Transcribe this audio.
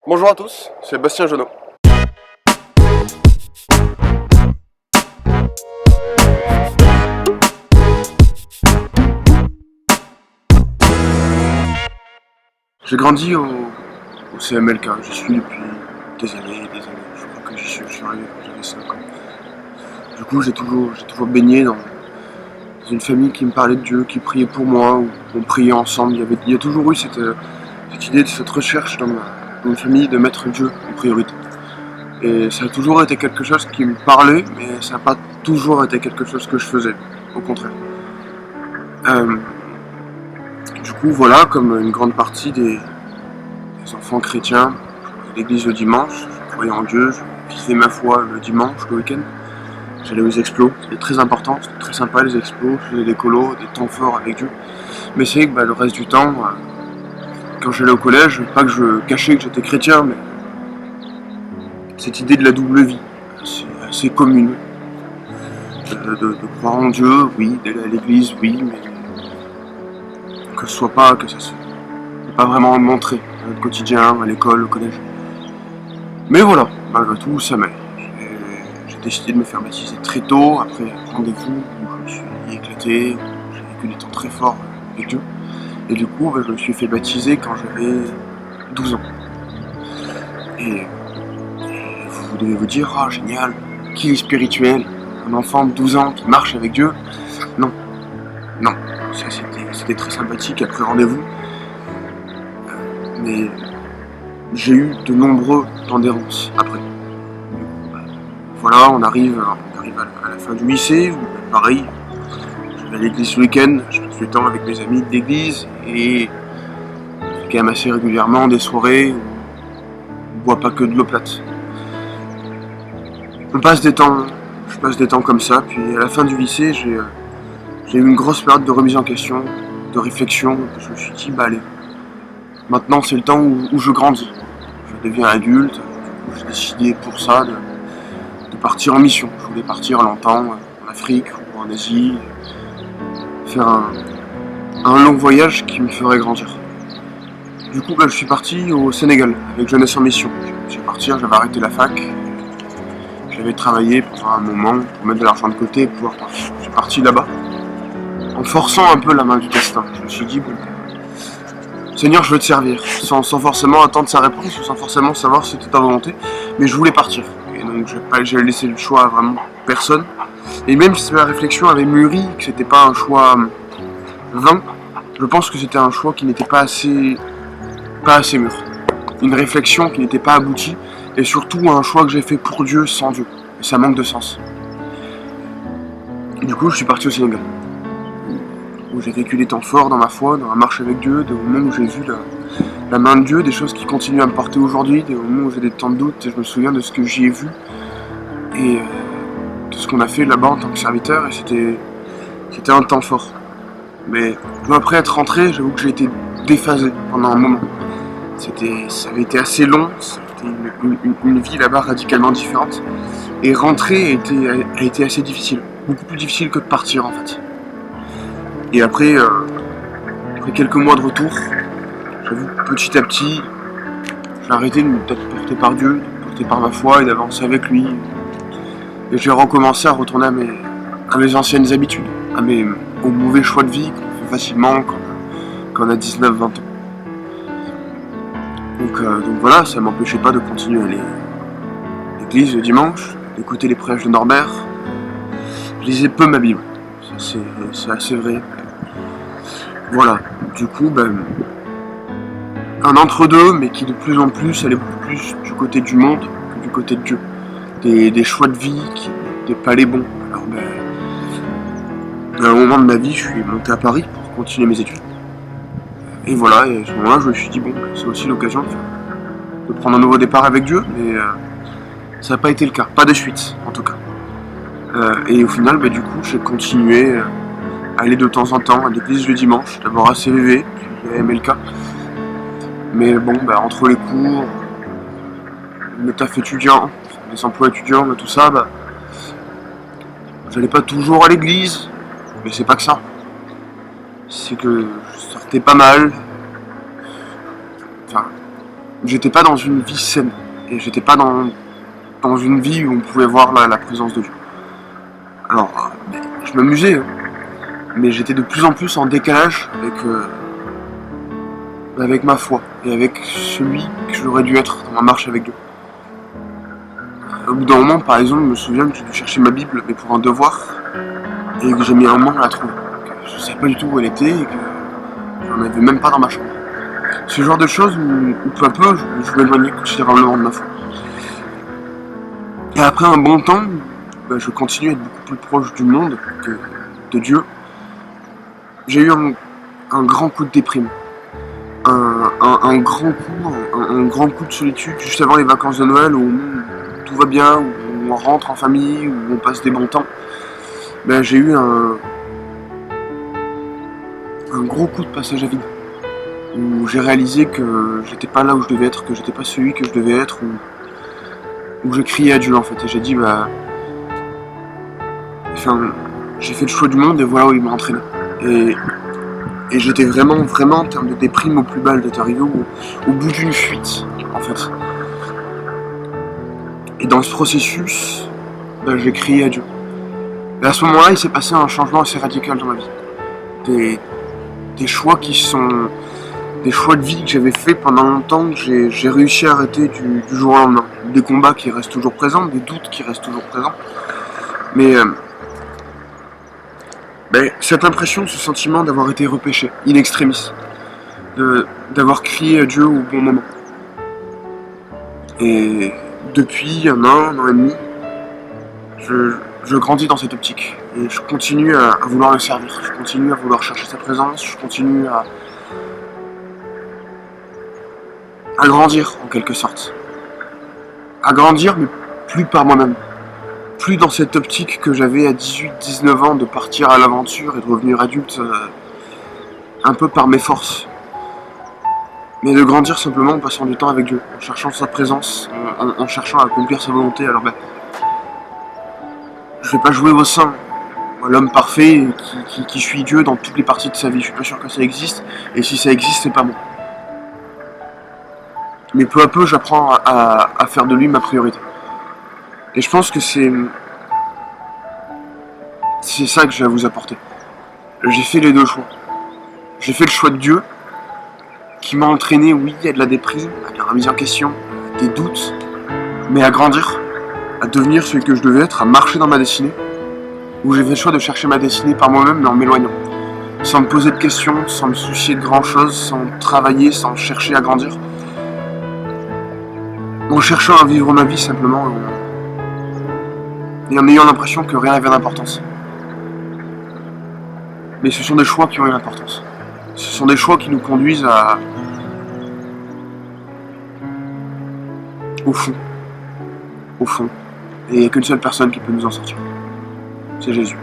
Bonjour à tous, c'est Bastien Jonot. J'ai grandi au CMLK, j'y suis depuis des années et des années. Je crois que je suis arrivé quand j'avais 5 ans. Du coup, j'ai toujours baigné dans une famille qui me parlait de Dieu, qui priait pour moi, où on priait ensemble. Il y a toujours eu cette idée, cette recherche dans une famille de mettre Dieu en priorité. Et ça a toujours été quelque chose qui me parlait, mais ça n'a pas toujours été quelque chose que je faisais, au contraire. Du coup, voilà, comme une grande partie des enfants chrétiens, j'allais à l'église le dimanche, je croyais en Dieu, je vivais ma foi le dimanche, le week-end. J'allais aux explos, c'était très important, c'était très sympa les explos, je faisais des colos, des temps forts avec Dieu. Mais c'est que le reste du temps, quand j'allais au collège, pas que je cachais que j'étais chrétien, mais cette idée de la double vie, assez commune. De croire en Dieu, oui, d'aller à l'église, oui, mais que ça soit pas vraiment montré dans notre quotidien, à l'école, au collège. Mais voilà, malgré tout, ça m'aide. J'ai décidé de me faire baptiser très tôt, après rendez-vous où je me suis éclaté, j'ai vécu des temps très forts avec Dieu. Et du coup, je me suis fait baptiser quand j'avais 12 ans. Et vous devez vous dire, ah génial, qui est spirituel, un enfant de 12 ans qui marche avec Dieu. Non, ça c'était très sympathique après rendez-vous. Mais j'ai eu de nombreux temps d'errance après. Voilà, on arrive à la fin du lycée, où pareil, je vais à l'église ce week-end, je passe du temps avec mes amis de l'église, et c'est quand même assez régulièrement des soirées où on ne boit pas que de l'eau plate. Je passe des temps comme ça, puis à la fin du lycée, j'ai eu une grosse période de remise en question, de réflexion, je me suis dit, allez, maintenant c'est le temps où je grandis. Je deviens adulte, du coup j'ai décidé pour ça de partir en mission. Je voulais partir longtemps en Afrique ou en Asie, faire un long voyage qui me ferait grandir. Du coup, je suis parti au Sénégal avec Jeunesse en Mission. J'avais arrêté la fac, j'avais travaillé pendant un moment pour mettre de l'argent de côté et pouvoir partir. Je suis parti là-bas en forçant un peu la main du destin. Je me suis dit, bon, Seigneur, je veux te servir, sans forcément attendre sa réponse, sans forcément savoir si c'était ta volonté, mais je voulais partir. Et donc j'ai laissé le choix à vraiment personne. Et même si ma réflexion avait mûri, que c'était pas un choix vain, je pense que c'était un choix qui n'était pas assez mûr. Une réflexion qui n'était pas aboutie, et surtout un choix que j'ai fait pour Dieu, sans Dieu. Et ça manque de sens. Et du coup, je suis parti au Sénégal, où j'ai vécu des temps forts dans ma foi, dans la marche avec Dieu, des moments où j'ai vu la main de Dieu, des choses qui continuent à me porter aujourd'hui, des moments où j'ai des temps de doute, et je me souviens de ce que j'y ai vu, et de ce qu'on a fait là-bas en tant que serviteur, et c'était un temps fort. Mais après être rentré, j'avoue que j'ai été déphasé pendant un moment. Ça avait été assez long, c'était une vie là-bas radicalement différente, et rentrer a été assez difficile, beaucoup plus difficile que de partir en fait. Et après quelques mois de retour, j'avoue, petit à petit, j'ai arrêté de m'être porté par Dieu, de me porter par ma foi et d'avancer avec lui. Et j'ai recommencé à retourner à mes anciennes habitudes, aux mauvais choix de vie qu'on fait facilement quand on a 19-20 ans. Donc voilà, ça ne m'empêchait pas de continuer à aller à l'église le dimanche, d'écouter les prêches de Norbert. Je lisais peu ma Bible, ça, c'est assez vrai. Voilà, du coup, un entre-deux, mais qui de plus en plus allait beaucoup plus du côté du monde que du côté de Dieu. Des choix de vie qui n'étaient pas les bons. Alors à un moment de ma vie, je suis monté à Paris pour continuer mes études. Et voilà, et à ce moment-là, je me suis dit, bon, c'est aussi l'occasion de prendre un nouveau départ avec Dieu, mais ça n'a pas été le cas, pas de suite en tout cas. Et au final, du coup, j'ai continué à aller de temps en temps à l'église le dimanche, d'abord à CVV, puis à MLK. Mais bon, entre les cours, le taf étudiant, les emplois étudiants, tout ça, j'allais pas toujours à l'église, mais c'est pas que ça. C'est que je sortais pas mal. Enfin, j'étais pas dans une vie saine. Et j'étais pas dans une vie où on pouvait voir la présence de Dieu. Alors, je m'amusais, hein, mais j'étais de plus en plus en décalage avec ma foi et avec celui que j'aurais dû être dans ma marche avec Dieu. Au bout d'un moment, par exemple, je me souviens que j'ai dû chercher ma Bible, mais pour un devoir, et que j'ai mis un moment à la trouver. Que je ne savais pas du tout où elle était et que j'en avais même pas dans ma chambre. Ce genre de choses où peu à peu, je m'éloignais considérablement de ma foi. Et après un bon temps, je continue à être beaucoup plus proche du monde que de Dieu. J'ai eu un grand coup de déprime. Un grand coup de solitude juste avant les vacances de Noël où tout va bien, où on rentre en famille, où on passe des bons temps. J'ai eu un gros coup de passage à vide où j'ai réalisé que j'étais pas là où je devais être, que j'étais pas celui que je devais être, où j'ai crié à Dieu en fait et j'ai dit j'ai fait le choix du monde et voilà où il m'a entraîné. Et j'étais vraiment en termes de déprime au plus bas, j'étais arrivé au bout d'une fuite, en fait. Et dans ce processus, j'ai crié à Dieu. Et à ce moment-là, il s'est passé un changement assez radical dans ma vie. Des choix qui sont des choix de vie que j'avais fait pendant longtemps, que j'ai réussi à arrêter du jour au lendemain. Des combats qui restent toujours présents, des doutes qui restent toujours présents. Mais cette impression, ce sentiment d'avoir été repêché, in extremis, d'avoir crié à Dieu au bon moment. Et depuis un an et demi, je grandis dans cette optique. Et je continue à vouloir le servir, je continue à vouloir chercher sa présence, je continue à grandir en quelque sorte. À grandir, mais plus par moi-même. Plus dans cette optique que j'avais à 18-19 ans de partir à l'aventure et de revenir adulte un peu par mes forces. Mais de grandir simplement en passant du temps avec Dieu, en cherchant sa présence, en cherchant à accomplir sa volonté. Alors je vais pas jouer au sein, l'homme parfait qui suit Dieu dans toutes les parties de sa vie. Je suis pas sûr que ça existe, et si ça existe, c'est pas moi. Mais peu à peu, j'apprends à faire de lui ma priorité. Et je pense que c'est ça que j'ai à vous apporter. J'ai fait les deux choix. J'ai fait le choix de Dieu, qui m'a entraîné, oui, à de la déprime, à de la remise en question, des doutes, mais à grandir, à devenir celui que je devais être, à marcher dans ma destinée, où j'ai fait le choix de chercher ma destinée par moi-même, mais en m'éloignant. Sans me poser de questions, sans me soucier de grand-chose, sans travailler, sans chercher à grandir. En cherchant à vivre ma vie simplement, et en ayant l'impression que rien n'avait d'importance. Mais ce sont des choix qui ont une importance. Ce sont des choix qui nous conduisent au fond. Au fond. Et il n'y a qu'une seule personne qui peut nous en sortir. C'est Jésus.